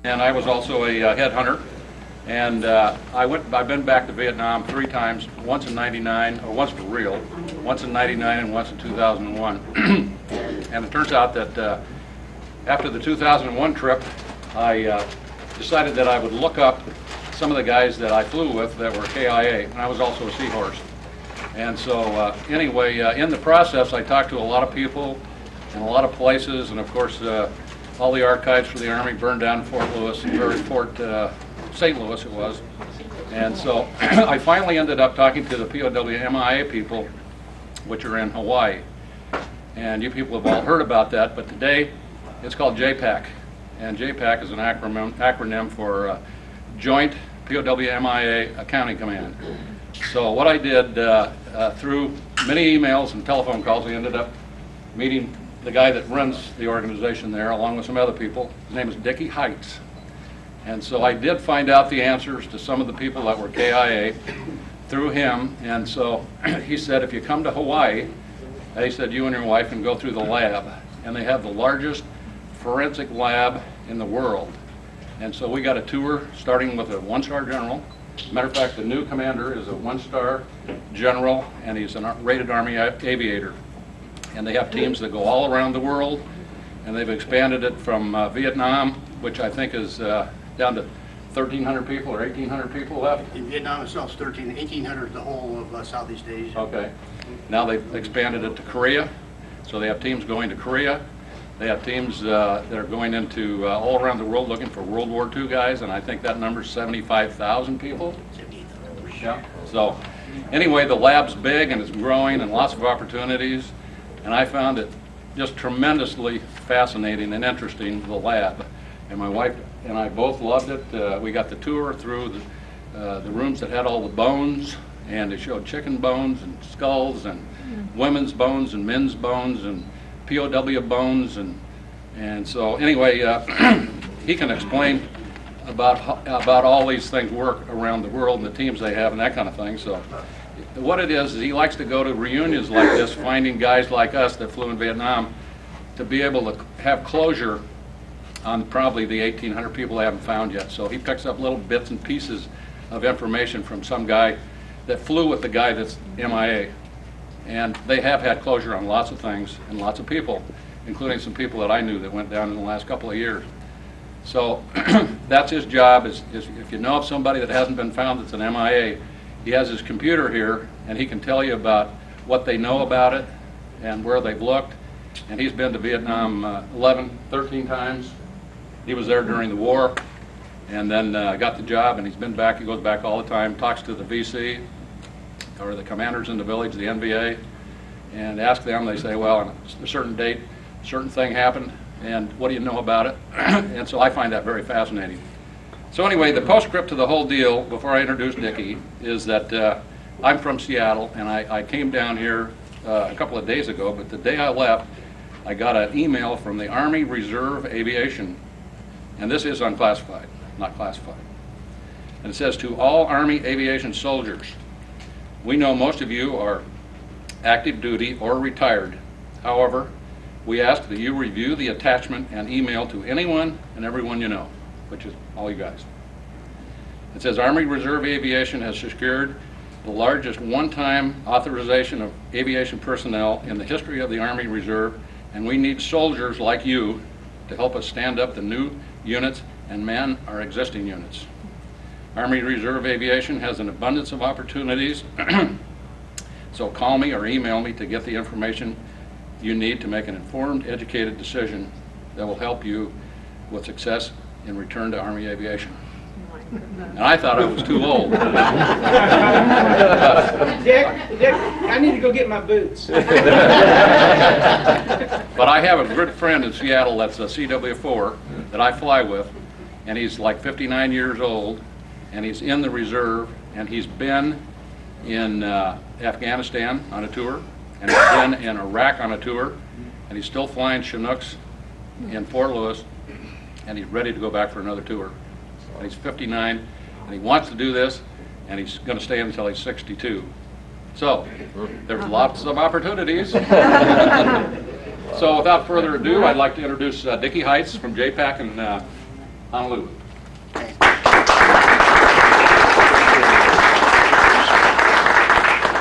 and I was also a headhunter. And I've been back to Vietnam 3 times, once in '99, or once for real, once in '99 and once in 2001. And it turns out that after the 2001 trip, I decided that I would look up some of the guys that I flew with that were KIA, and I was also a Seahorse. And so anyway, in the process, I talked to a lot of people in a lot of places, and of course, all the archives for the Army burned down in Fort Lewis, or Fort St. Louis it was. And so I finally ended up talking to the POWMIA people, which are in Hawaii. And you people have all heard about that, but today it's called JPAC. And JPAC is an acronym for Joint POWMIA Accounting Command. So what I did through many emails and telephone calls, I ended up meeting the guy that runs the organization there, along with some other people. His name is Dickie Hietes. And so I did find out the answers to some of the people that were KIA through him. And so he said, if you come to Hawaii, he said, you and your wife can go through the lab. And they have the largest forensic lab in the world. And so we got a tour starting with a 1-star general. Matter of fact, the new commander is a 1-star general, and he's a rated Army aviator. And they have teams that go all around the world, and they've expanded it from Vietnam, which I think is down to 1,300 people or 1,800 people left. In Vietnam itself, 1,800 the whole of Southeast Asia. Okay. Now they've expanded it to Korea, so they have teams going to Korea. They have teams that are going into all around the world looking for World War II guys, and I think that number's 75,000 people. 78,000. Yeah. So anyway, the lab's big and it's growing and lots of opportunities, and I found it just tremendously fascinating and interesting, the lab. And my wife and I both loved it. We got the tour through the rooms that had all the bones, and they showed chicken bones and skulls and women's bones and men's bones and POW bones, and so anyway, he can explain about all these things work around the world and the teams they have and that kind of thing. So what it is he likes to go to reunions like this, finding guys like us that flew in Vietnam to be able to have closure on probably the 1,800 people they haven't found yet. So he picks up little bits and pieces of information from some guy that flew with the guy that's MIA. And they have had closure on lots of things and lots of people, including some people that I knew that went down in the last couple of years. So that's his job, is if you know of somebody that hasn't been found that's an MIA, he has his computer here and he can tell you about what they know about it and where they've looked. And he's been to Vietnam 13 times. He was there during the war and then got the job, and he's been back. He goes back all the time, talks to the VC or the commanders in the village, the NVA, and ask them. They say, well, on a certain date, a certain thing happened, and what do you know about it? And so I find that very fascinating. So anyway, the postscript to the whole deal, before I introduce Dickie, is that I'm from Seattle, and I came down here a couple of days ago, but the day I left, I got an email from the Army Reserve Aviation, and this is unclassified, not classified. And it says, to all Army aviation soldiers, we know most of you are active duty or retired. However, we ask that you review the attachment and email to anyone and everyone you know, which is all you guys. It says Army Reserve Aviation has secured the largest one-time authorization of aviation personnel in the history of the Army Reserve, and we need soldiers like you to help us stand up the new units and man our existing units. Army Reserve Aviation has an abundance of opportunities, so call me or email me to get the information you need to make an informed, educated decision that will help you with success in return to Army aviation. And I thought I was too old. Dick, I need to go get my boots. But I have a good friend in Seattle that's a CW4 that I fly with, and he's like 59 years old, and he's in the reserve, and he's been in Afghanistan on a tour, and he's been in Iraq on a tour, and he's still flying Chinooks in Fort Lewis, and he's ready to go back for another tour. And he's 59, and he wants to do this, and he's going to stay until he's 62. So there's lots of opportunities. So without further ado, I'd like to introduce Dickie Hietes from JPAC Honolulu. Okay.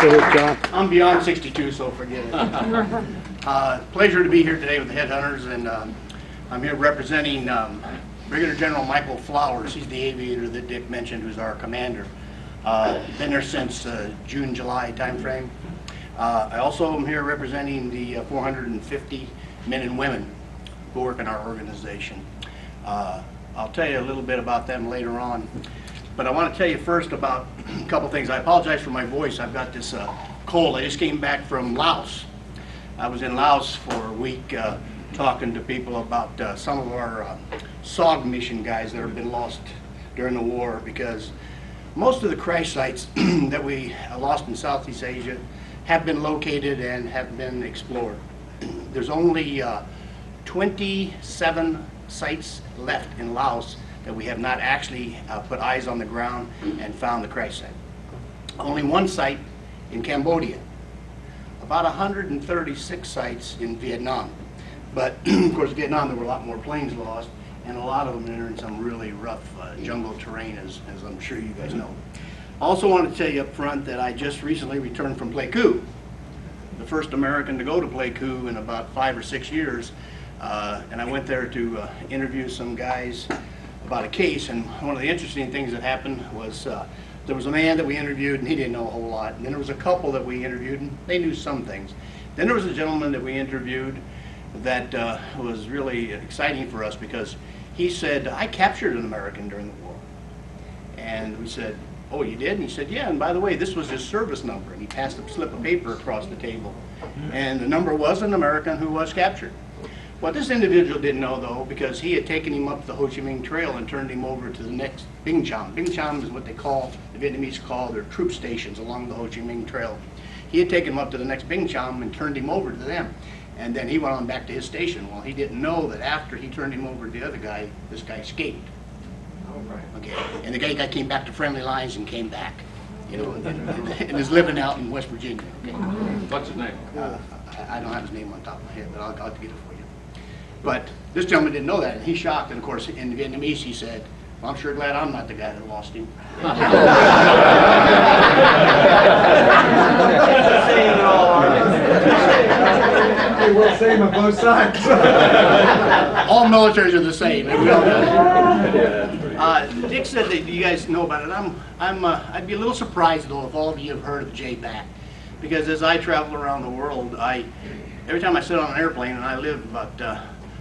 Go ahead, John. I'm beyond 62, so forget it. Pleasure to be here today with the Headhunters, and I'm here representing Brigadier General Michael Flowers. He's the aviator that Dick mentioned, who's our commander. Been there since June, July timeframe. I also am here representing the 450 men and women who work in our organization. I'll tell you a little bit about them later on. But I want to tell you first about a couple things. I apologize for my voice. I've got this cold. I just came back from Laos. I was in Laos for a week talking to people about some of our SOG mission guys that have been lost during the war, because most of the crash sites that we lost in Southeast Asia have been located and have been explored. There's only 27 sites left in Laos that we have not actually put eyes on the ground and found the crash site. Only one site in Cambodia. About 136 sites in Vietnam. But of course, Vietnam, there were a lot more planes lost, and a lot of them are in some really rough jungle terrain, as I'm sure you guys know. I also want to tell you up front that I just recently returned from Pleiku, the first American to go to Pleiku in about 5 or 6 years. And I went there to interview some guys about a case, and one of the interesting things that happened was there was a man that we interviewed and he didn't know a whole lot, and then there was a couple that we interviewed and they knew some things. Then there was a gentleman that we interviewed that was really exciting for us, because he said, I captured an American during the war. And we said, oh, you did? And he said, yeah, and by the way, this was his service number, and he passed a slip of paper across the table, and the number was an American who was captured. What this individual didn't know, though, because he had taken him up the Ho Chi Minh Trail and turned him over to the next Binh Cham. Binh Cham is what they call, the Vietnamese call their troop stations along the Ho Chi Minh Trail. He had taken him up to the next Binh Cham and turned him over to them. And then he went on back to his station. Well, he didn't know that after he turned him over to the other guy, this guy escaped. All right. Okay, and the guy came back to friendly lines and came back, you know, and is living out in West Virginia. Okay? What's his name? I don't have his name on top of my head, but I'll have to get it for you. But this gentleman didn't know that, and he's shocked. And of course, in Vietnamese, he said, well, I'm sure glad I'm not the guy that lost him. They will same on both sides. All militaries are the same. And we all know. Dick said that you guys know about it. I'd be a little surprised, though, if all of you have heard of JPAC, because as I travel around the world, every time I sit on an airplane, and I live about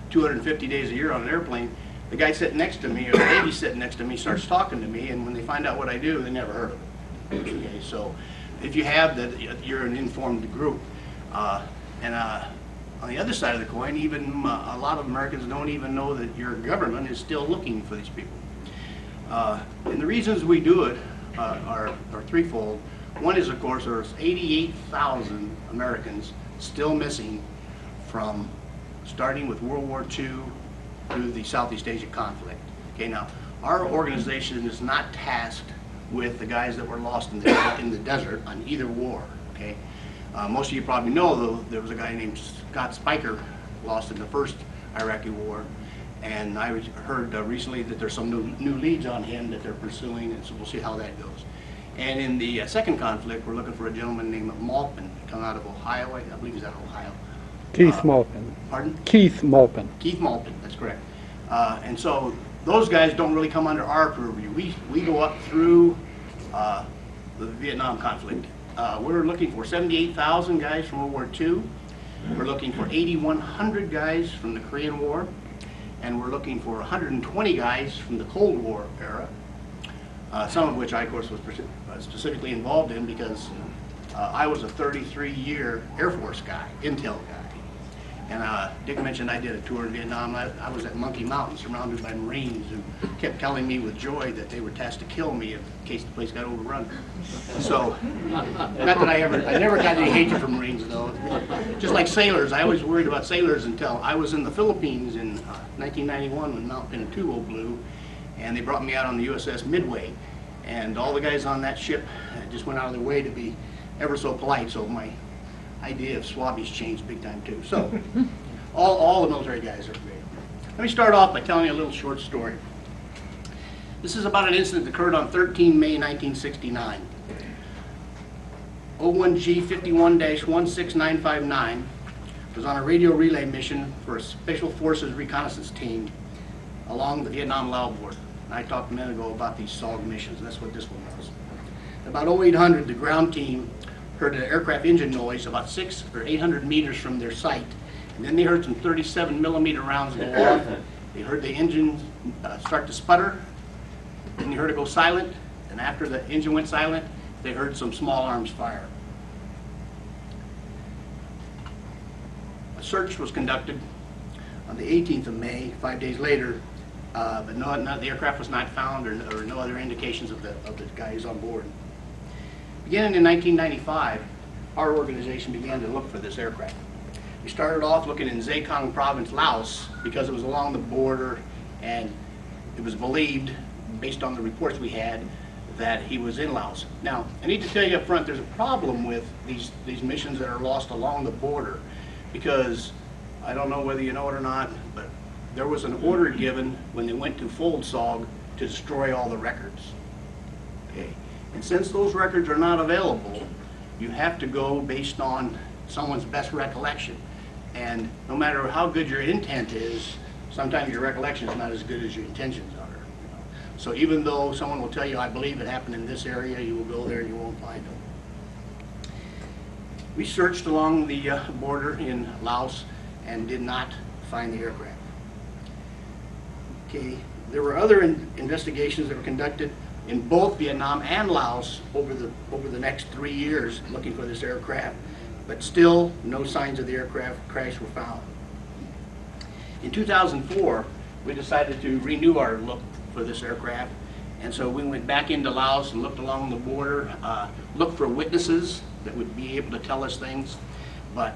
250 days a year on an airplane, the guy sitting next to me, or the lady sitting next to me, starts talking to me, and when they find out what I do, they never heard of it. Okay, so if you have that, you're an informed group. And on the other side of the coin, even a lot of Americans don't even know that your government is still looking for these people. And the reasons we do it are threefold. One is, of course, there's 88,000 Americans still missing from starting with World War II through the Southeast Asia conflict. Okay, now, our organization is not tasked with the guys that were lost in the desert on either war. Okay, most of you probably know, though, there was a guy named Scott Spiker lost in the first Iraqi war, and I heard recently that there's some new leads on him that they're pursuing, and so we'll see how that goes. And in the second conflict, we're looking for a gentleman named Malpin, come out of Ohio. I believe he's out of Ohio. Keith Malpin. Pardon? Keith Malpin. Keith Malpin, that's correct. And so those guys don't really come under our purview. We go up through the Vietnam conflict. We're looking for 78,000 guys from World War II. We're looking for 8,100 guys from the Korean War. And we're looking for 120 guys from the Cold War era. Some of which I, of course, was specifically involved in, because I was a 33-year Air Force guy, intel guy. And Dick mentioned I did a tour in Vietnam. I was at Monkey Mountain, surrounded by Marines who kept telling me with joy that they were tasked to kill me in case the place got overrun. So, not that I never got any hatred from Marines, though. Just like sailors, I always worried about sailors until I was in the Philippines in 1991 when Mount Pinatubo blew, and they brought me out on the USS Midway. And all the guys on that ship just went out of their way to be ever so polite, so my idea of swabbies changed big time too. So all the military guys are great. Let me start off by telling you a little short story. This is about an incident that occurred on 13 May 1969. 01G 51-16959 was on a radio relay mission for a Special Forces reconnaissance team along the Vietnam-Laos border. And I talked a minute ago about these SOG missions. That's what this one was. About 0800, the ground team heard an aircraft engine noise about 600 or 800 meters from their site. And then they heard some 37mm rounds go off. They heard the engine start to sputter. Then you heard it go silent. And after the engine went silent, they heard some small arms fire. A search was conducted on the 18th of May, 5 days later, but the aircraft was not found, or no other indications of the guys on board. Beginning in 1995, our organization began to look for this aircraft. We started off looking in Zaycong Province, Laos, because it was along the border, and it was believed, based on the reports we had, that he was in Laos. Now, I need to tell you up front, there's a problem with these missions that are lost along the border, because I don't know whether you know it or not, but there was an order given when they went to Fold SOG to destroy all the records. Okay. And since those records are not available, you have to go based on someone's best recollection. And no matter how good your intent is, sometimes your recollection is not as good as your intentions are. So even though someone will tell you, I believe it happened in this area, you will go there and you won't find them. We searched along the border in Laos and did not find the aircraft. Okay, there were other investigations that were conducted in both Vietnam and Laos over the next 3 years looking for this aircraft, but still no signs of the aircraft crash were found. In 2004, we decided to renew our look for this aircraft, and so we went back into Laos and looked along the border, looked for witnesses that would be able to tell us things, but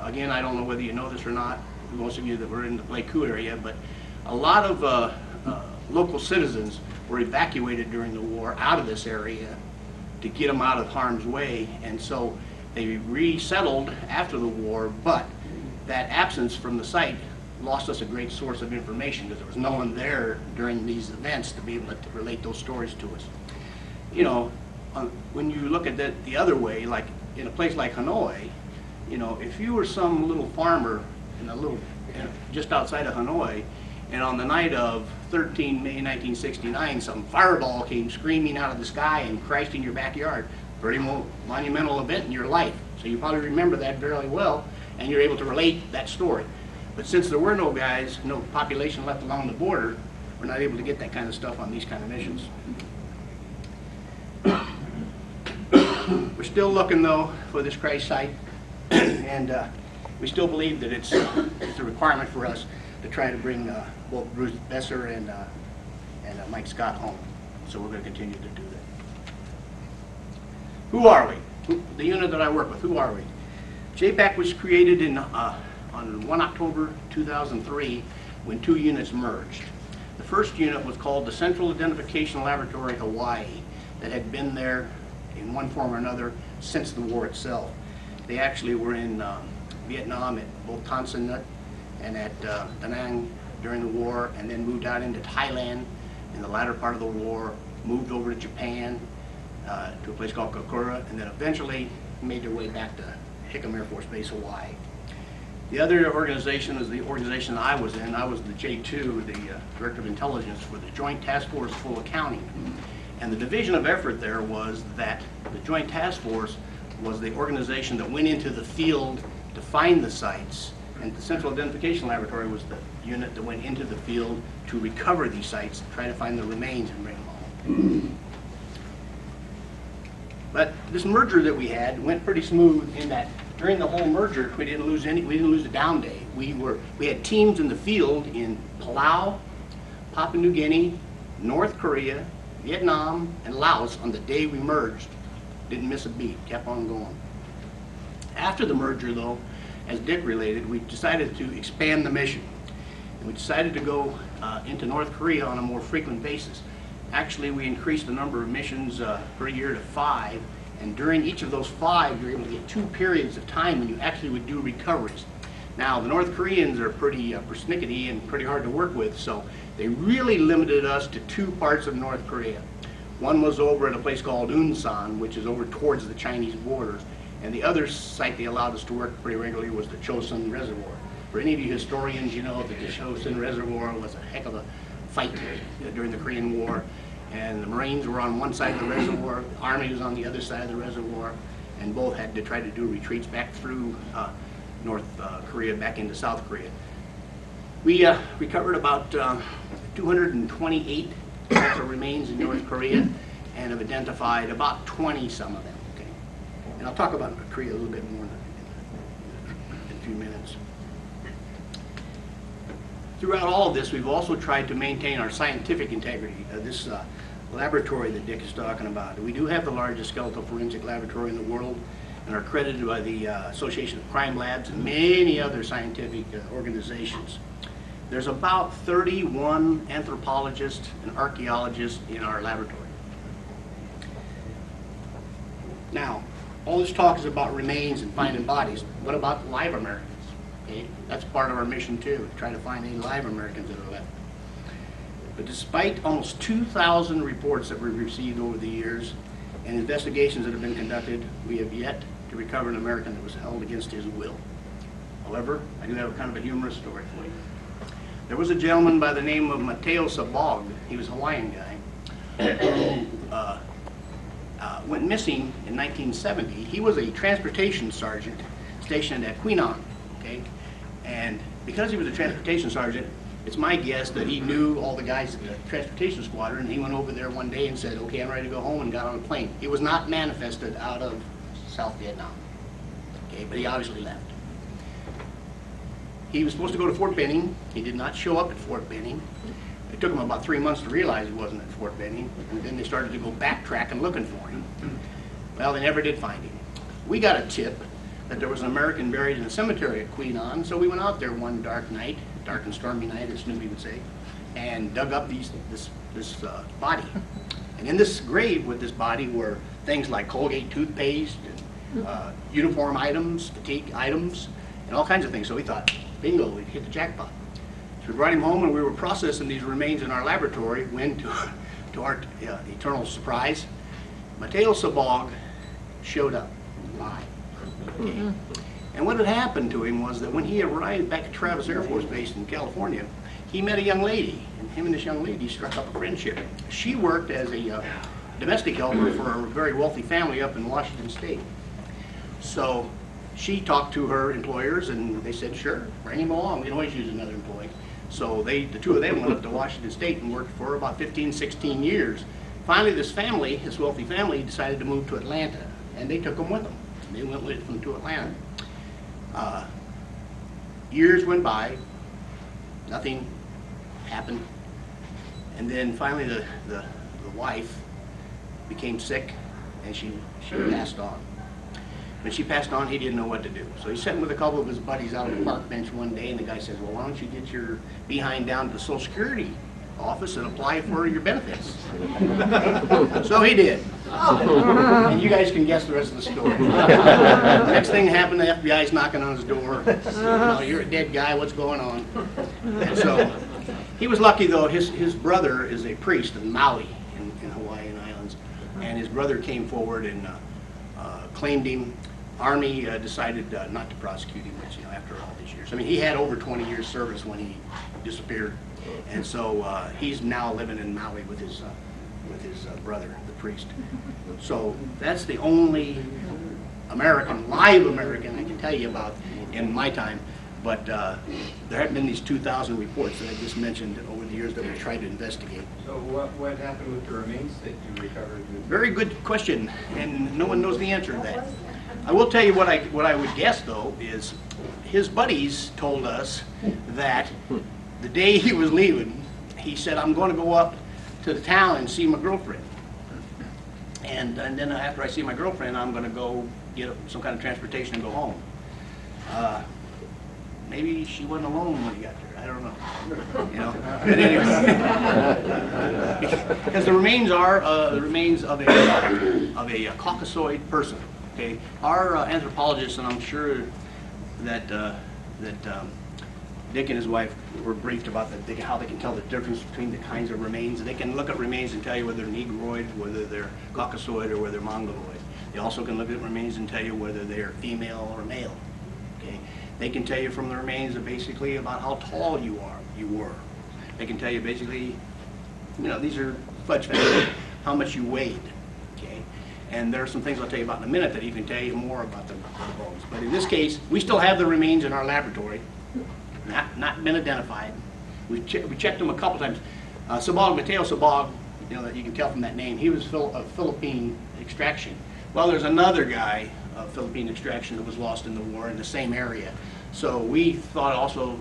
again, I don't know whether you know this or not, most of you that were in the Pleiku area, but a lot of local citizens were evacuated during the war out of this area to get them out of harm's way, and so they resettled after the war, but that absence from the site lost us a great source of information because there was no one there during these events to be able to relate those stories to us. You know, when you look at that the other way, like in a place like Hanoi, you know, if you were some little farmer in a little, just outside of Hanoi, and on the night of 13 May 1969, some fireball came screaming out of the sky and crashed in your backyard. Pretty monumental event in your life. So you probably remember that very well, and you're able to relate that story. But since there were no guys, no population left along the border, we're not able to get that kind of stuff on these kind of missions. We're still looking, though, for this crash site, and we still believe that it's a requirement for us to try to bring both Bruce Besser and Mike Scott home. So we're going to continue to do that. Who are we? The unit that I work with, who are we? JPAC was created on 1 October 2003 when 2 units merged. The first unit was called the Central Identification Laboratory Hawaii, that had been there in one form or another since the war itself. They actually were in Vietnam at both Tan Son Nhut and at Da Nang during the war, and then moved out into Thailand in the latter part of the war, moved over to Japan, to a place called Kokura, and then eventually made their way back to Hickam Air Force Base, Hawaii. The other organization is the organization I was in. I was the J2, the Director of Intelligence for the Joint Task Force Full Accounting. And the division of effort there was that the Joint Task Force was the organization that went into the field to find the sites, and the Central Identification Laboratory was the unit that went into the field to recover these sites, try to find the remains and bring them home. But this merger that we had went pretty smooth in that during the whole merger we didn't lose a down day. We had teams in the field in Palau, Papua New Guinea, North Korea, Vietnam, and Laos on the day we merged. Didn't miss a beat, kept on going. After the merger, though, as Dick related, we decided to expand the mission. And we decided to go into North Korea on a more frequent basis. Actually, we increased the number of missions per year to 5, and during each of those 5, you're able to get 2 periods of time when you actually would do recoveries. Now, the North Koreans are pretty persnickety and pretty hard to work with, so they really limited us to 2 parts of North Korea. One was over at a place called Unsan, which is over towards the Chinese border, and the other site they allowed us to work pretty regularly was the Chosun Reservoir. For any of you historians, you know that the Chosun Reservoir was a heck of a fight during the Korean War, and the Marines were on one side of the reservoir, the Army was on the other side of the reservoir, and both had to try to do retreats back through North Korea, back into South Korea. We recovered about 228 natural remains in North Korea, and have identified about 20 some of them. Okay, and I'll talk about Korea a little bit more in a few minutes. Throughout all of this, we've also tried to maintain our scientific integrity. This laboratory that Dick is talking about, we do have the largest skeletal forensic laboratory in the world, and are accredited by the Association of Crime Labs and many other scientific organizations. There's about 31 anthropologists and archaeologists in our laboratory. Now, all this talk is about remains and finding bodies. What about live Americans? Okay, that's part of our mission too, to try to find any live Americans that are left. But despite almost 2,000 reports that we've received over the years and investigations that have been conducted, we have yet to recover an American that was held against his will. However, I do have a kind of a humorous story for you. There was a gentleman by the name of Mateo Sabog. He was a Hawaiian guy who went missing in 1970. He was a transportation sergeant stationed at Queenan. Okay, and because he was a transportation sergeant, it's my guess that he knew all the guys at the transportation squadron, and he went over there one day and said, okay, I'm ready to go home, and got on a plane. He was not manifested out of South Vietnam, okay, but he obviously left. He was supposed to go to Fort Benning. He did not show up at Fort Benning. It took him about 3 months to realize he wasn't at Fort Benning, and then they started to go backtrack and looking for him. Well, they never did find him. We got a tip that there was an American buried in a cemetery at Queenan, so we went out there one dark night, dark and stormy night, as Snoopy would say, and dug up this body. And in this grave with this body were things like Colgate toothpaste, and uniform items, fatigue items, and all kinds of things. So we thought, bingo, we hit the jackpot. So we brought him home, and we were processing these remains in our laboratory when, to our eternal surprise, Mateo Sabog showed up live. Okay. And what had happened to him was that when he arrived back at Travis Air Force Base in California, he met a young lady, and him and this young lady struck up a friendship. She worked as a domestic helper for a very wealthy family up in Washington State. So she talked to her employers, and they said, sure, bring him along, we can always use another employee. So the two of them went up to Washington State and worked for about 15, 16 years. Finally, this family, this wealthy family, decided to move to Atlanta, and they took him with them. They went with them to Atlanta. Years went by, nothing happened, and then finally the wife became sick, and she passed on. When she passed on, he didn't know what to do. So he's sitting with a couple of his buddies out on the park bench one day, and the guy says, well, why don't you get your behind down to the Social Security office and apply for your benefits? So he did. And you guys can guess the rest of the story. Next thing happened, the FBI's knocking on his door. You're a dead guy, what's going on? And so he was lucky, though. His brother is a priest in Maui in Hawaiian Islands, and his brother came forward and claimed him. Army decided not to prosecute him, which, after all these years. I mean, he had over 20 years service when he disappeared, and so he's now living in Maui with his brother, the priest. So that's the only live American I can tell you about in my time. But there have been these 2,000 reports that I just mentioned over the years that we tried to investigate. So what happened with the remains that you recovered? Very good question, and no one knows the answer to that. I will tell you what I would guess, though, is his buddies told us that the day he was leaving, he said, I'm going to go up to the town and see my girlfriend. And then after I see my girlfriend, I'm going to go get some kind of transportation and go home. Maybe she wasn't alone when he got there. I don't know. But anyway, because the remains are the remains of a Caucasoid person. Okay, our anthropologists, and I'm sure that that Dick and his wife were briefed about how they can tell the difference between the kinds of remains. They can look at remains and tell you whether they're Negroid, whether they're Caucasoid, or whether they're Mongoloid. They also can look at remains and tell you whether they're female or male. Okay? They can tell you from the remains basically about how tall you were. They can tell you basically, these are fudge facts, how much you weighed. Okay? And there are some things I'll tell you about in a minute that you can tell you more about the bones. But in this case, we still have the remains in our laboratory. Not been identified. We checked them a couple times. Sabog, Mateo Sabog, that you can tell from that name, he was of Philippine extraction. Well, there's another guy of Philippine extraction that was lost in the war in the same area. So we thought also,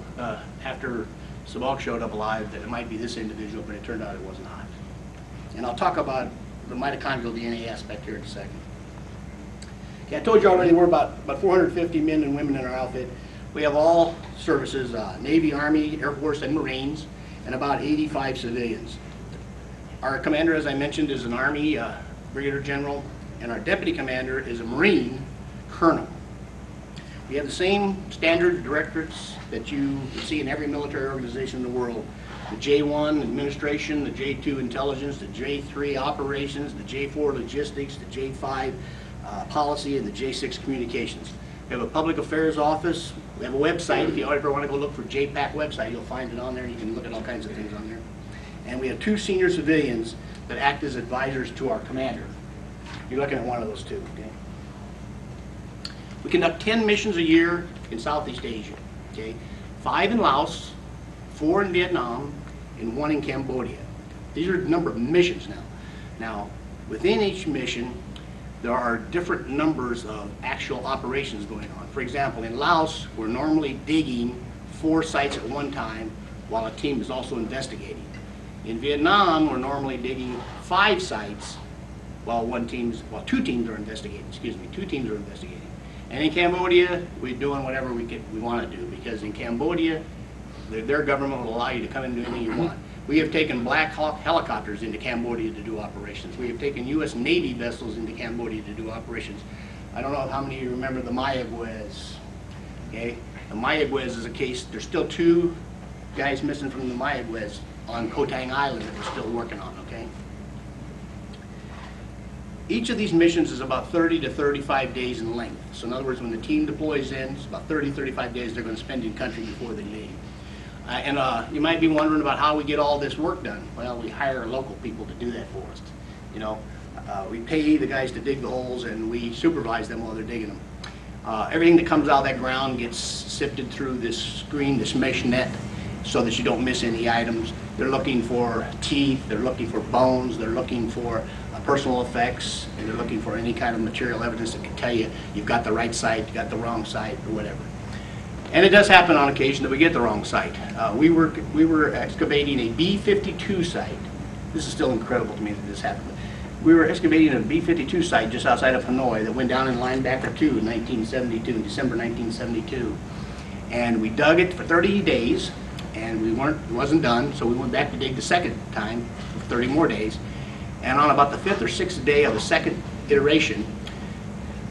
after Sabog showed up alive, that it might be this individual, but it turned out it was not. And I'll talk about the mitochondrial DNA aspect here in a second. Okay, I told you already we're about 450 men and women in our outfit. We have all services, Navy, Army, Air Force, and Marines, and about 85 civilians. Our commander, as I mentioned, is an Army Brigadier General, and our deputy commander is a Marine Colonel. We have the same standard directorates that you see in every military organization in the world. The J1 Administration, the J2 Intelligence, the J3 Operations, the J4 Logistics, the J5 Policy, and the J6 Communications. We have a public affairs office. We have a website. If you ever want to go look for JPAC website, you'll find it on there. You can look at all kinds of things on there. And we have 2 senior civilians that act as advisors to our commander. You're looking at one of those 2. Okay? We conduct 10 missions a year in Southeast Asia. Okay? 5 in Laos, 4 in Vietnam, and 1 in Cambodia. These are the number of missions now. Now, within each mission, there are different numbers of actual operations going on. For example, in Laos, we're normally digging 4 sites at one time while a team is also investigating. In Vietnam, we're normally digging 5 sites while 2 teams are investigating. 2 teams are investigating. And in Cambodia, we're doing whatever we want to do, because in Cambodia, their government will allow you to come and do anything you want. We have taken Black Hawk helicopters into Cambodia to do operations. We have taken U.S. Navy vessels into Cambodia to do operations. I don't know how many of you remember the Mayaguez. Okay? The Mayaguez is a case, there's still 2 guys missing from the Mayaguez on Koh Tang Island that we're still working on, okay? Each of these missions is about 30 to 35 days in length. So in other words, when the team deploys in, it's about 30, 35 days they're going to spend in country before they leave. And you might be wondering about how we get all this work done. Well, we hire local people to do that for us. We pay the guys to dig the holes, and we supervise them while they're digging them. Everything that comes out of that ground gets sifted through this screen, this mesh net, so that you don't miss any items. They're looking for teeth, they're looking for bones, they're looking for personal effects, and they're looking for any kind of material evidence that can tell you you've got the right site, you got the wrong site, or whatever. And it does happen on occasion that we get the wrong site. We were excavating a B-52 site. This is still incredible to me that this happened. We were excavating a B-52 site just outside of Hanoi that went down in Linebacker 2 in 1972, in December 1972. And we dug it for 30 days, and it wasn't done, so we went back to dig the second time for 30 more days. And on about the 5th or 6th day of the second iteration,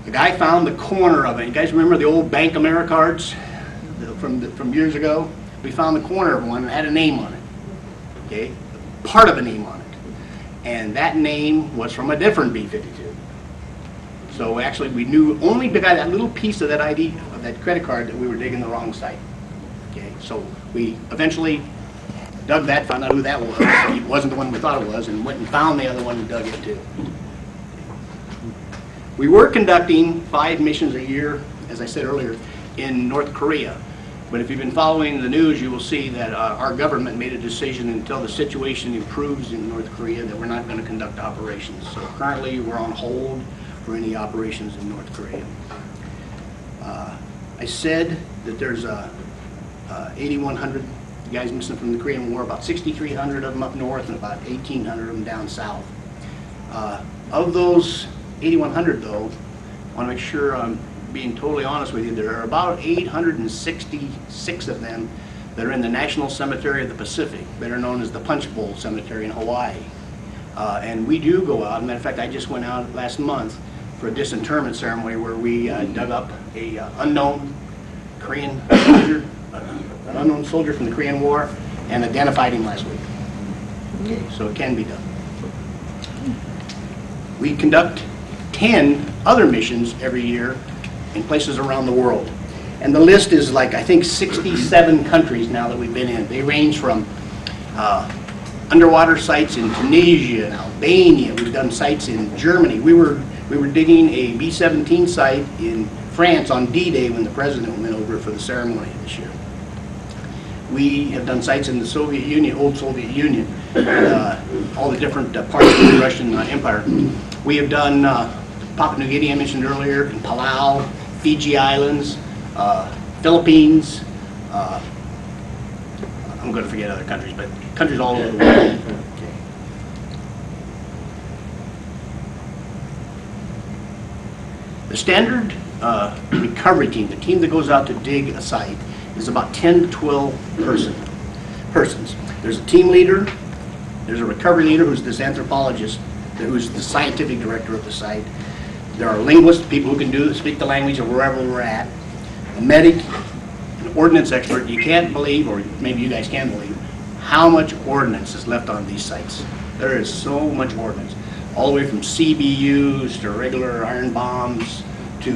the guy found the corner of it. You guys remember the old Bank Americards from years ago? We found the corner of one and had a name on it. Okay, part of a name on it, and that name was from a different B-52. So actually, we knew only by that little piece of that ID, of that credit card, that we were digging the wrong site. Okay, so we eventually dug that, found out who that was. It wasn't the one we thought it was, and went and found the other one and dug it too. We were conducting 5 missions a year, as I said earlier, in North Korea. But if you've been following the news, you will see that our government made a decision until the situation improves in North Korea that we're not going to conduct operations. So currently we're on hold for any operations in North Korea. I said that there's 8,100 guys missing from the Korean War, about 6,300 of them up north and about 1,800 of them down south. Of those 8,100 though, I want to make sure I'm being totally honest with you, there are about 866 of them that are in the National Cemetery of the Pacific, better known as the Punch Bowl Cemetery in Hawaii. And we do go out. As a matter of fact, I just went out last month for a disinterment ceremony where we dug up a unknown Korean soldier, an unknown soldier from the Korean War, and identified him last week. Okay, so it can be done. We conduct 10 other missions every year in places around the world. And the list is like, I think, 67 countries now that we've been in. They range from underwater sites in Tunisia and Albania. We've done sites in Germany. We were digging a B-17 site in France on D-Day when the president went over for the ceremony this year. We have done sites in the Soviet Union, old Soviet Union, all the different parts of the Russian Empire. We have done Papua New Guinea, I mentioned earlier, in Palau, Fiji Islands, Philippines. I'm going to forget other countries, but countries all over the world. Okay. The standard recovery team, the team that goes out to dig a site, is about 10 to 12 persons. There's a team leader, there's a recovery leader who's this anthropologist, who's the scientific director of the site. There are linguists, people who can speak the language of wherever we're at, a medic, an ordnance expert. You can't believe, or maybe you guys can believe, how much ordnance is left on these sites. There is so much ordnance, all the way from CBUs to regular iron bombs to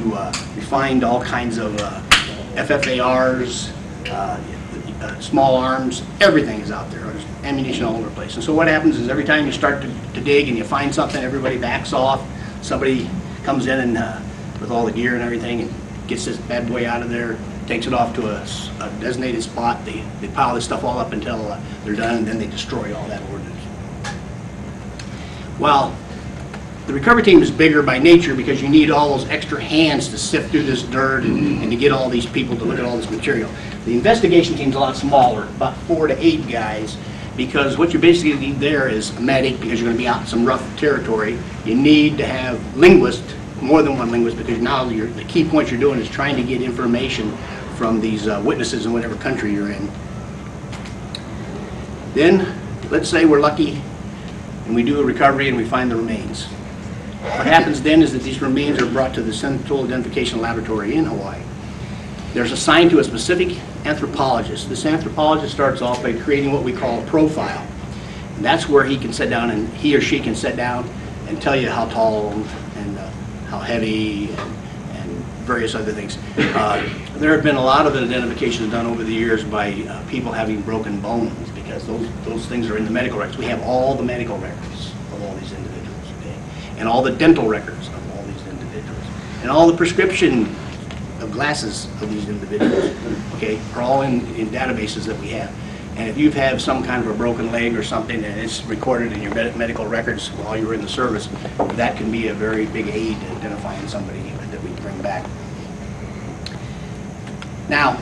we find all kinds of FFARs, small arms, everything is out there. There's ammunition all over the place. And so what happens is every time you start to dig and you find something, everybody backs off. Somebody comes in and with all the gear and everything and gets this bad boy out of there, takes it off to a designated spot. They pile this stuff all up until they're done, and then they destroy all that ordnance. Well, the recovery team is bigger by nature because you need all those extra hands to sift through this dirt and to get all these people to look at all this material. The investigation team's a lot smaller, about 4 to 8 guys, because what you basically need there is a medic, because you're going to be out in some rough territory. You need to have linguists, more than one linguist, because now the key point you're doing is trying to get information from these witnesses in whatever country you're in. Then, let's say we're lucky and we do a recovery and we find the remains. What happens then is that these remains are brought to the Central Identification Laboratory in Hawaii. There's assigned to a specific anthropologist. This anthropologist starts off by creating what we call a profile. And that's where he can sit down, and he or she can sit down and tell you how tall and how heavy and various other things. There have been a lot of identifications done over the years by people having broken bones, because those things are in the medical records. We have all the medical records of all these individuals, okay? And all the dental records of all these individuals. And all the prescription of glasses of these individuals, okay, are all in databases that we have. And if you've had some kind of a broken leg or something and it's recorded in your medical records while you're in the service, that can be a very big aid to identifying somebody that we bring back. Now,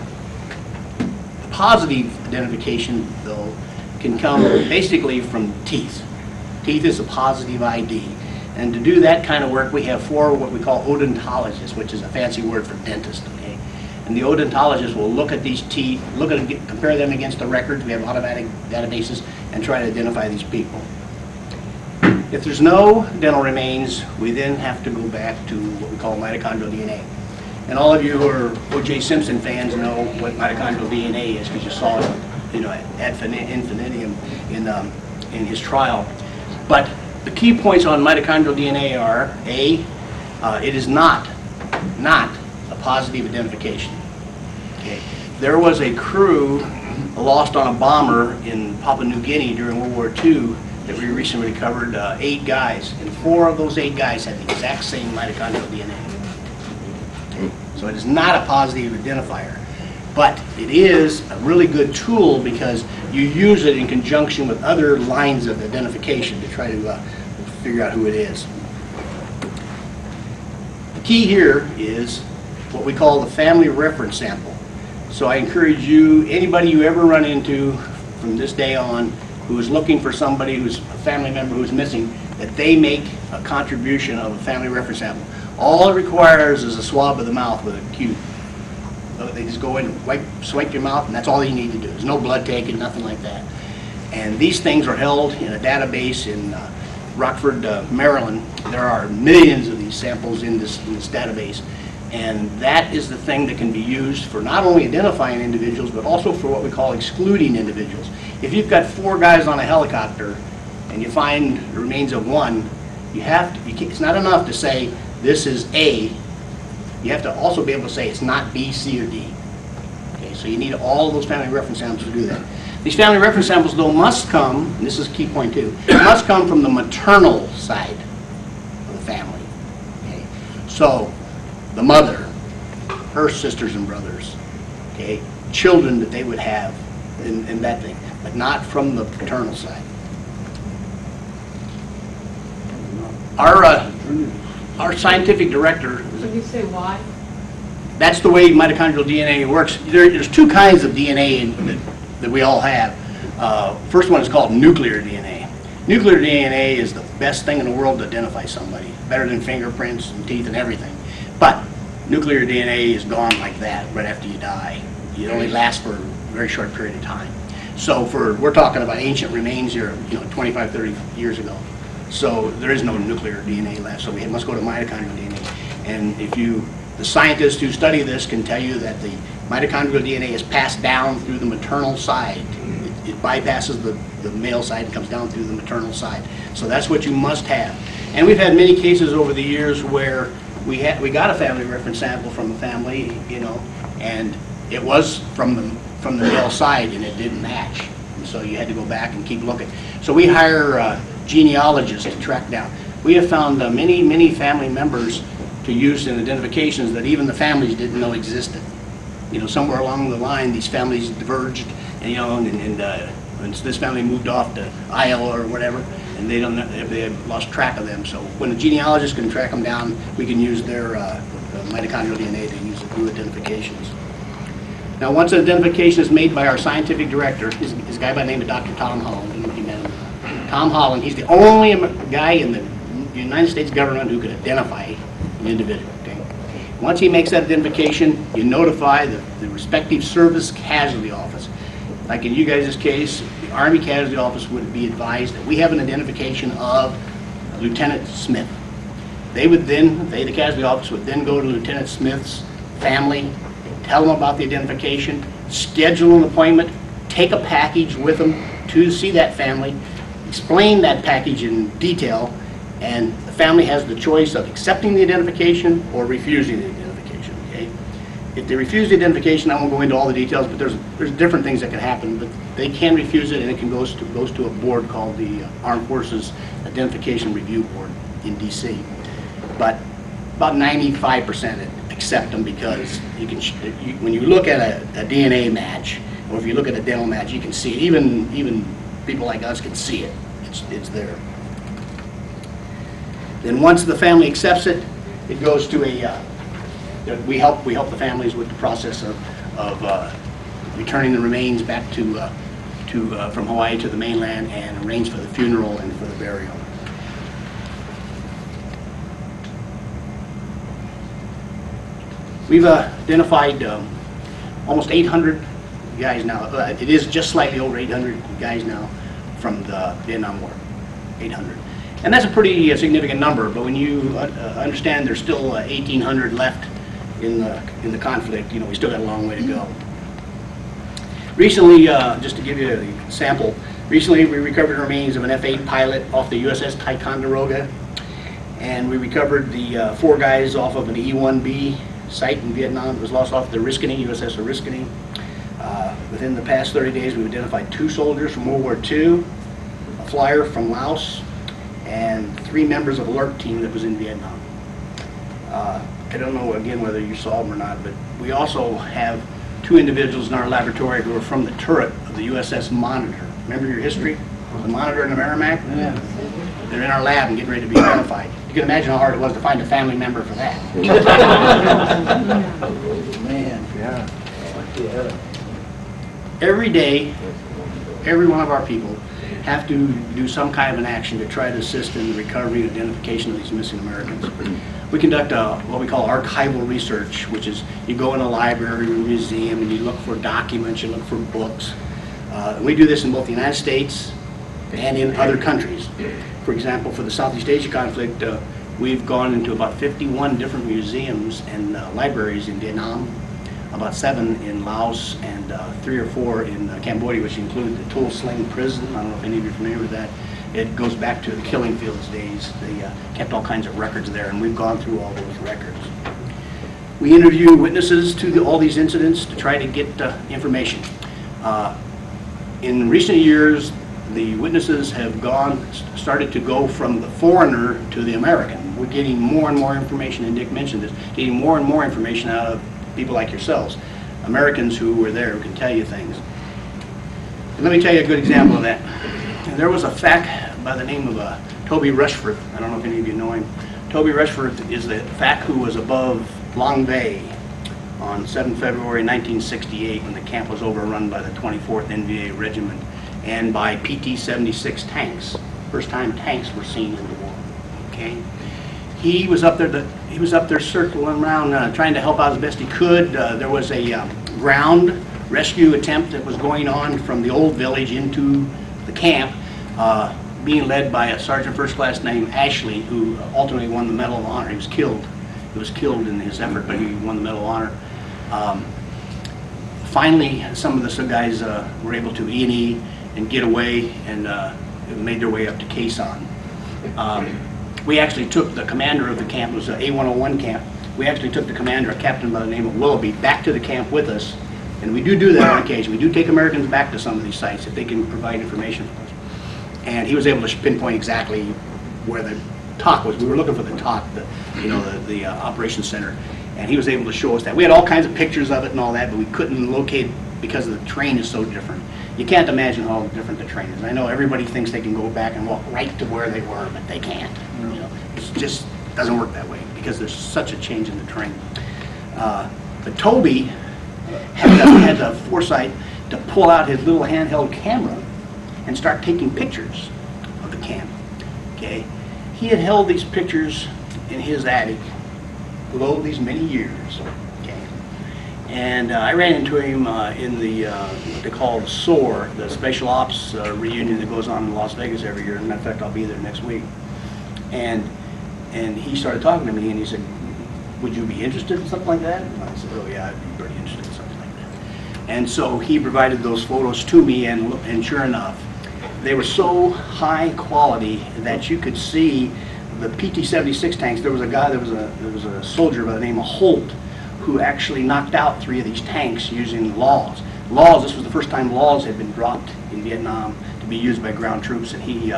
positive identification, though, can come basically from teeth. Teeth is a positive ID. And to do that kind of work, we have 4 what we call odontologists, which is a fancy word for dentist, okay? And the odontologist will look at these teeth, compare them against the records. We have automatic databases, and try to identify these people. If there's no dental remains, we then have to go back to what we call mitochondrial DNA. And all of you who are O.J. Simpson fans know what mitochondrial DNA is, because you saw it, ad infinitum in his trial. But the key points on mitochondrial DNA are, A, it is not a positive identification. Okay. There was a crew lost on a bomber in Papua New Guinea during World War II that we recently recovered, 8 guys, and 4 of those 8 guys had the exact same mitochondrial DNA. Okay. So it is not a positive identifier, but it is a really good tool because you use it in conjunction with other lines of identification to try to figure out who it is. The key here is what we call the family reference sample. So I encourage you, anybody you ever run into from this day on who is looking for somebody who's a family member who's missing, that they make a contribution of a family reference sample. All it requires is a swab of the mouth with a cube. They just go in and swipe your mouth, and that's all you need to do. There's no blood taken, nothing like that. And these things are held in a database in Rockford, Maryland. There are millions of these samples in this database, And that is the thing that can be used for not only identifying individuals, but also for what we call excluding individuals. If you've got 4 guys on a helicopter and you find the remains of one, you have to, it's not enough to say this is A. You have to also be able to say it's not B, C, or D. Okay, so you need all of those family reference samples to do that. These family reference samples, though, must come, and this is key point too, must come from the maternal side of the family. Okay, so the mother, her sisters and brothers, okay, children that they would have, and that thing, but not from the paternal side. Our scientific director, Can you say why? that's the way mitochondrial DNA works. There's 2 kinds of DNA that we all have. First one is called nuclear DNA. Nuclear DNA is the best thing in the world to identify somebody, better than fingerprints and teeth and everything. But nuclear DNA is gone like that right after you die. It only lasts for a very short period of time. So we're talking about ancient remains here, 25, 30 years ago. So there is no nuclear DNA left, so we must go to mitochondrial DNA. And the scientists who study this can tell you that the mitochondrial DNA is passed down through the maternal side. It bypasses the male side and comes down through the maternal side. So that's what you must have. And we've had many cases over the years where we got a family reference sample from a family, and it was from the male side and it didn't match. And so you had to go back and keep looking. So we hire genealogists to track down. We have found many family members to use in identifications that even the families didn't know existed. Somewhere along the line, these families diverged, and this family moved off to Iowa or whatever, and they have lost track of them. So when a genealogist can track them down, we can use their mitochondrial DNA to use to do identifications. Now, once an identification is made by our scientific director, is a guy by the name of Dr. Tom Holland. I don't know if you met him. Tom Holland, he's the only guy in the United States government who could identify an individual. Okay? Once he makes that identification, you notify the respective service casualty office. Like in you guys' case, the Army Casualty Office would be advised that we have an identification of Lieutenant Smith. The casualty office would then go to Lieutenant Smith's family, tell them about the identification, schedule an appointment, take a package with them to see that family, explain that package in detail, and the family has the choice of accepting the identification or refusing the identification. Okay? If they refuse the identification, I won't go into all the details, but there's different things that can happen, but they can refuse it, and it goes to a board called the Armed Forces Identification Review Board in D.C. But about 95% accept them because when you look at a DNA match, or if you look at a dental match, you can see it. Even people like us can see it. It's there. Then once the family accepts it, it goes to we help the families with the process of returning the remains back from Hawaii to the mainland and arrange for the funeral and for the burial. We've identified almost 800 guys now. It is just slightly over 800 guys now from the Vietnam War, 800. And that's a pretty significant number, but when you understand there's still 1,800 left in the conflict, we still got a long way to go. Recently, just to give you a sample, recently we recovered the remains of an F-8 pilot off the USS Ticonderoga, and we recovered the 4 guys off of an E-1B site in Vietnam that was lost off the Oriskany, USS Oriskany. Within the past 30 days, we've identified 2 soldiers from World War II, a flyer from Laos, and 3 members of a LRP team that was in Vietnam. I don't know, again, whether you saw them or not, but we also have 2 individuals in our laboratory who are from the turret of the USS Monitor. Remember your history? The Monitor and the Merrimack? Yeah. They're in our lab and getting ready to be identified. You can imagine how hard it was to find a family member for that. Man. Yeah. Every day, every one of our people have to do some kind of an action to try to assist in the recovery and identification of these missing Americans. We conduct what we call archival research, which is you go in a library or a museum and you look for documents, you look for books. We do this in both the United States and in other countries. For example, for the Southeast Asia conflict, We've gone into about 51 different museums and libraries in Vietnam, about 7 in Laos, and 3 or 4 in Cambodia, which include the Tuol Sleng prison. I don't know if any of you are familiar with that. It goes back to the killing fields days. They kept all kinds of records there, and we've gone through all those records. We interview witnesses to all these incidents to try to get information. In recent years, the witnesses have started to go from the foreigner to the American. We're getting more and more information, and Dick mentioned this, getting more and more information out of people like yourselves, Americans who were there, who can tell you things. And let me tell you a good example of that. There was a FAC by the name of Toby Rushforth. I don't know if any of you know him. Toby Rushforth is the FAC who was above Long Bay on 7 February 1968 when the camp was overrun by the 24th NVA Regiment and by PT-76 tanks. First time tanks were seen in the war. Okay, he was up there circling around trying to help out as best he could. There was a ground rescue attempt that was going on from the old village into the camp, being led by a sergeant first class named Ashley, who ultimately won the Medal of Honor. He was killed. He was killed in his effort, but he won the Medal of Honor. Finally, some of the guys were able to E&E and get away and made their way up to Quezon. We actually took the commander of the camp, it was an A101 camp. We actually took the commander, a captain by the name of Willoughby, back to the camp with us. And we do that on occasion. We do take Americans back to some of these sites if they can provide information for us. And he was able to pinpoint exactly where the TOC was. We were looking for the TOC, the operations center, and he was able to show us that. We had all kinds of pictures of it and all that, but we couldn't locate because the terrain is so different. You can't imagine how different the terrain is. I know everybody thinks they can go back and walk right to where they were, but they can't. It just doesn't work that way because there's such a change in the terrain. But Toby had the foresight to pull out his little handheld camera and start taking pictures of the camp. Okay, he had held these pictures in his attic below these many years. Okay, and I ran into him in the what they call the SOAR, the Special Ops reunion that goes on in Las Vegas every year. As a matter of fact, I'll be there next week. And he started talking to me, and he said, "Would you be interested in something like that?" And I said, "Oh yeah, I'd be pretty interested in something like that." And so he provided those photos to me, and sure enough, they were so high quality that you could see the PT-76 tanks. There was a soldier by the name of Holt who actually knocked out 3 of these tanks using laws. This was the first time laws had been dropped in Vietnam to be used by ground troops, and he,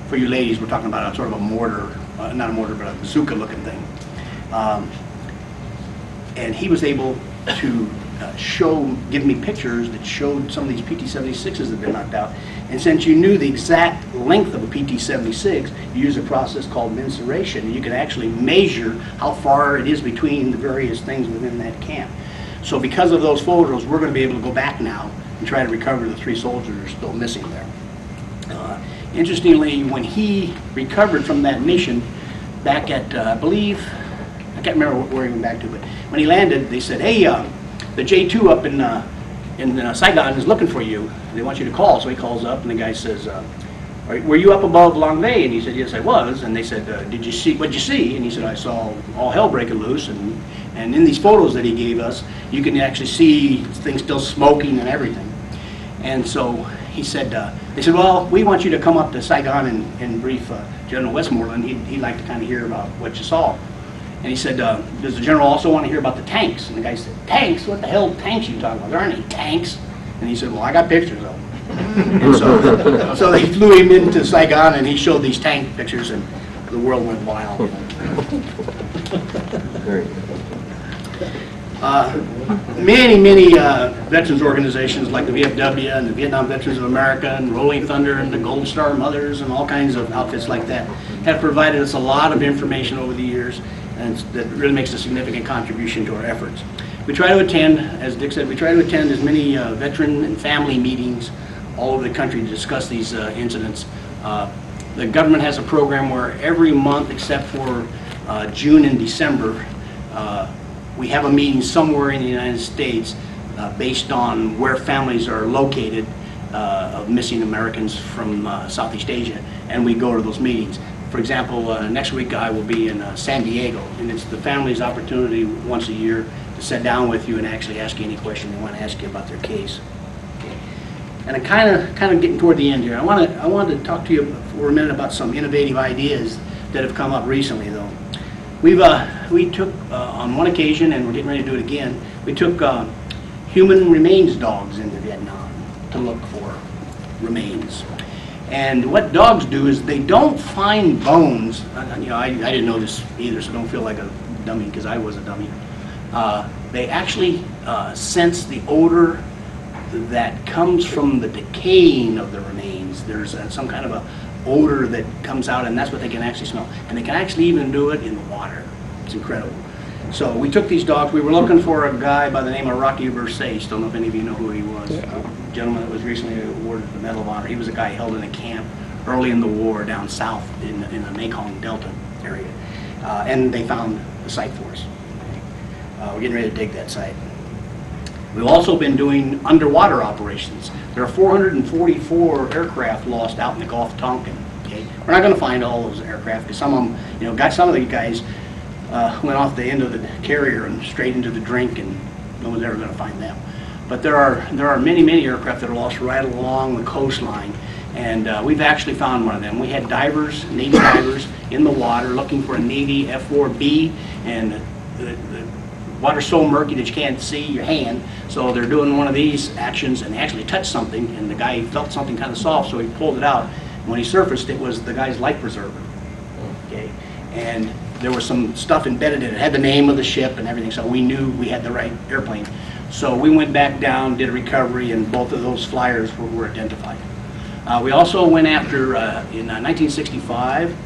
for you ladies, we're talking about a sort of a mortar, not a mortar, but a bazooka looking thing. And he was able to give me pictures that showed some of these PT-76s that had been knocked out. And since you knew the exact length of a PT-76, you use a process called mensuration. You can actually measure how far it is between the various things within that camp. So because of those photos, we're going to be able to go back now and try to recover the 3 soldiers that are still missing there. Interestingly, when he recovered from that mission back at, I believe, I can't remember where he went back to, but when he landed, they said, "Hey, the J2 up in Saigon is looking for you. They want you to call." So he calls up, and the guy says, "Were you up above Long Bay?" And he said, "Yes, I was." And they said, "Did you see? What'd you see?" And he said, "I saw all hell breaking loose." And in these photos that he gave us, you can actually see things still smoking and everything. And so he said, they said, "Well, we want you to come up to Saigon and brief General Westmoreland. He'd like to kind of hear about what you saw." And he said, "Does the general also want to hear about the tanks?" And the guy said, "Tanks? What the hell tanks are you talking about? There aren't any tanks." And he said, "Well, I got pictures of them." And so they flew him into Saigon, and he showed these tank pictures, and the world went wild. Many veterans organizations like the VFW and the Vietnam Veterans of America and Rolling Thunder and the Gold Star Mothers and all kinds of outfits like that have provided us a lot of information over the years, and that really makes a significant contribution to our efforts. We try to attend, as Dick said, we try to attend as many veteran and family meetings all over the country to discuss these incidents. The government has a program where every month except for June and December, we have a meeting somewhere in the United States based on where families are located of missing Americans from Southeast Asia, and we go to those meetings. For example, next week I will be in San Diego, and it's the family's opportunity once a year to sit down with you and actually ask you any question they want to ask you about their case. Okay. And I'm kind of getting toward the end here. I wanted to talk to you for a minute about some innovative ideas that have come up recently, though. We took on one occasion, and we're getting ready to do it again. We took human remains dogs into Vietnam to look for remains. And what dogs do is they don't find bones. You know, I didn't know this either, so don't feel like a dummy because I was a dummy. They actually sense the odor that comes from the decaying of the remains. There's some kind of a odor that comes out, and that's what they can actually smell. And they can actually even do it in the water. It's incredible. So we took these dogs. We were looking for a guy by the name of Rocky Versace. Don't know if any of you know who he was. A gentleman that was recently awarded the Medal of Honor. He was a guy held in a camp early in the war down south in the Mekong Delta area. And they found the site for us. We're getting ready to dig that site. We've also been doing underwater operations. There are 444 aircraft lost out in the Gulf of Tonkin. Okay? We're not going to find all those aircraft because some of them, you know, some of the guys went off the end of the carrier and straight into the drink, and no one's ever going to find them. But there are many aircraft that are lost right along the coastline, and we've actually found one of them. We had divers, Navy divers, in the water looking for a Navy F-4B, and the water's so murky that you can't see your hand, so they're doing one of these actions, and they actually touched something, and the guy felt something kind of soft, so he pulled it out. When he surfaced, it was the guy's life preserver. Okay, and there was some stuff embedded in it. It had the name of the ship and everything, so we knew we had the right airplane. So we went back down, did a recovery, and both of those flyers were identified. We also went after, in 1965,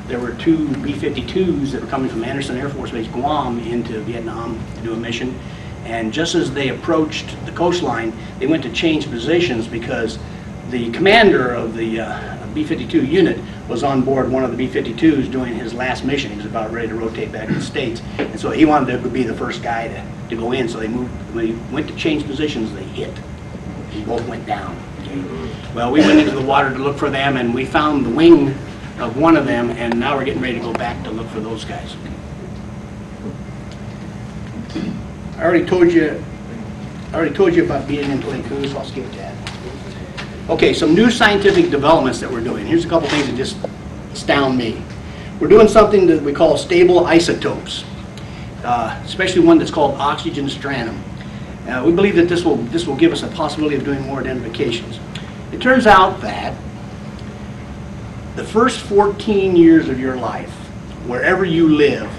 there were two B-52s that were coming from Anderson Air Force Base, Guam, into Vietnam to do a mission. And just as they approached the coastline, they went to change positions because the commander of the B-52 unit was on board one of the B-52s doing his last mission. He was about ready to rotate back to the States. And so he wanted to be the first guy to go in. So they moved, when he went to change positions, they hit. And both went down. Okay. Well, we went into the water to look for them, and we found the wing of one of them, and now we're getting ready to go back to look for those guys. I already told you about being in Pleiku, so I'll skip that. Okay, some new scientific developments that we're doing. Here's a couple things that just astound me. We're doing something that we call stable isotopes, especially one that's called oxygen strontium. We believe that this will give us a possibility of doing more identifications. It turns out that the first 14 years of your life, wherever you live,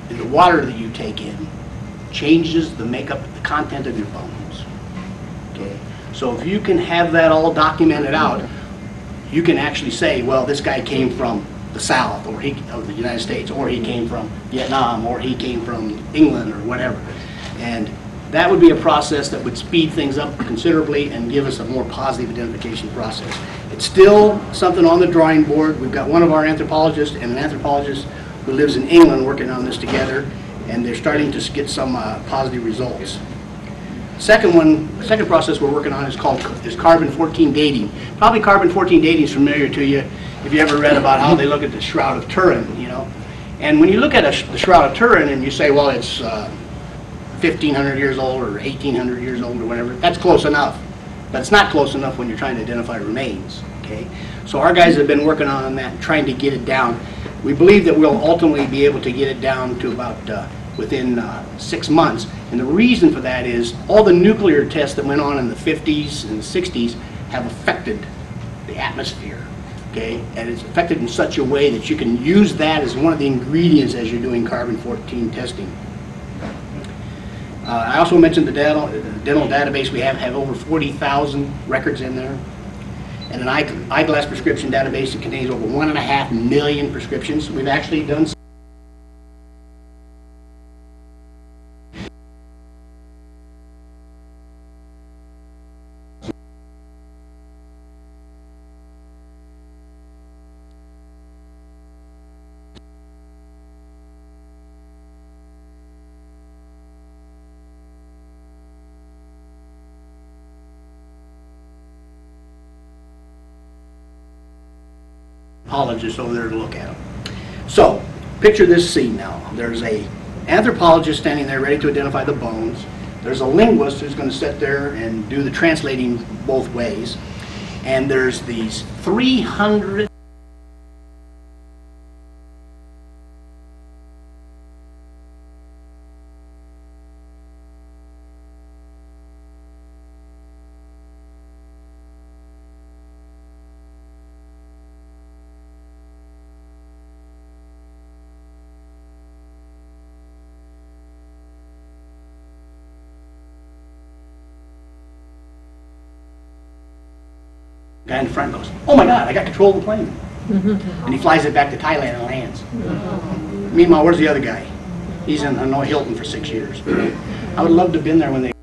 in the water that you take in, changes the makeup, the content of your bones. Okay? So if you can have that all documented out, you can actually say, well, this guy came from the South, or of the United States, or he came from Vietnam, or he came from England, or whatever. And that would be a process that would speed things up considerably and give us a more positive identification process. It's still something on the drawing board. We've got one of our anthropologists and an anthropologist who lives in England working on this together, and they're starting to get some positive results. Second process we're working on is carbon-14 dating. Probably carbon-14 dating is familiar to you if you ever read about how they look at the Shroud of Turin, you know. And when you look at the Shroud of Turin and you say, well, it's 1,500 years old or 1,800 years old or whatever, that's close enough. But it's not close enough when you're trying to identify remains, okay? So our guys have been working on that, trying to get it down. We believe that we'll ultimately be able to get it down to about within 6 months. And the reason for that is all the nuclear tests that went on in the 50s and the 60s have affected the atmosphere, okay? And it's affected in such a way that you can use that as one of the ingredients as you're doing carbon-14 testing. I also mentioned the dental database. We have over 40,000 records in there. And an eyeglass prescription database that contains over 1.5 million prescriptions. We've actually done anthropologists over there to look at them. So, picture this scene now. There's a anthropologist standing there ready to identify the bones. There's a linguist who's going to sit there and do the translating both ways. And there's these 300 guy in the front goes, "Oh my God, I got control of the plane." And he flies it back to Thailand and lands. Meanwhile, where's the other guy? He's in Hanoi Hilton for 6 years. I would love to have been there when they